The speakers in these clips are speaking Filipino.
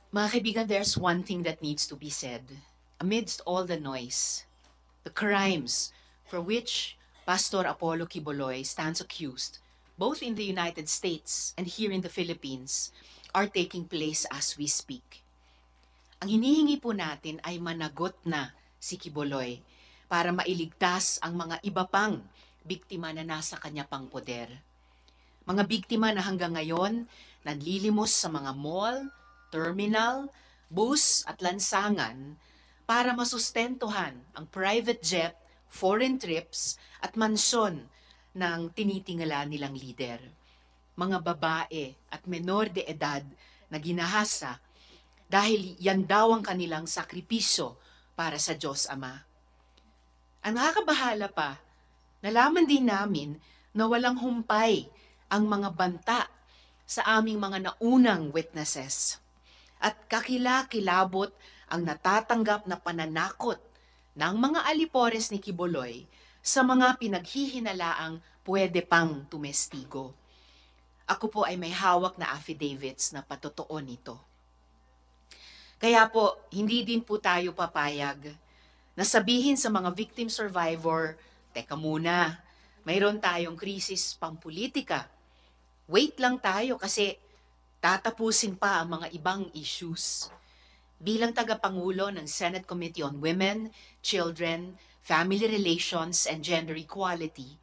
Mga kaibigan, there's one thing that needs to be said. Amidst all the noise, the crimes for which Pastor Apollo Quiboloy stands accused, both in the United States and here in the Philippines, are taking place as we speak. Ang hinihingi po natin ay managot na si Quiboloy para mailigtas ang mga iba pang biktima na nasa kanya pang poder. Mga biktima na hanggang ngayon nanlilimos sa mga mall, terminal, bus at lansangan para masustentuhan ang private jet, foreign trips at mansyon ng tinitingala nilang leader. Mga babae at menor de edad na ginahasa dahil yan daw ang kanilang sakripisyo para sa Diyos Ama. Ang nakakabahala pa, nalaman din namin na walang humpay ang mga banta sa aming mga naunang witnesses. At kakilakilabot ang natatanggap na pananakot ng mga alipores ni Quiboloy sa mga pinaghihinalaang pwede pang tumestigo. Ako po ay may hawak na affidavits na patotoo nito. Kaya po, hindi din po tayo papayag na sabihin sa mga victim survivor, teka muna, mayroon tayong krisis pampolitika. Wait lang tayo kasi tatapusin pa ang mga ibang issues. Bilang tagapangulo ng Senate Committee on Women, Children, Family Relations, and Gender Equality,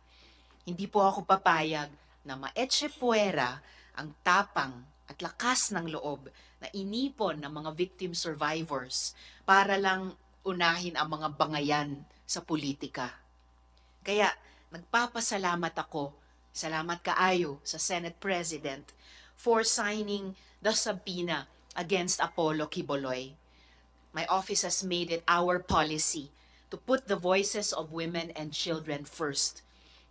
hindi po ako papayag na maetse puwera ang tapang at lakas ng loob na inipon ng mga victim survivors para lang unahin ang mga bangayan sa politika. Kaya nagpapasalamat ako, salamat kaayo sa Senate President for signing the subpoena against Apollo Quiboloy. My office has made it our policy to put the voices of women and children first,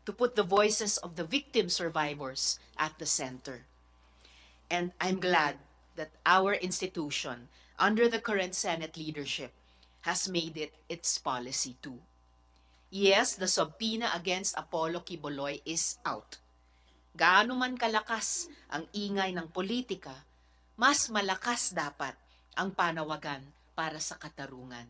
to put the voices of the victim survivors at the center. And I'm glad that our institution, under the current Senate leadership, has made it its policy too. Yes, the subpoena against Apollo Quiboloy is out. Gaano man kalakas ang ingay ng politika, mas malakas dapat ang panawagan para sa katarungan.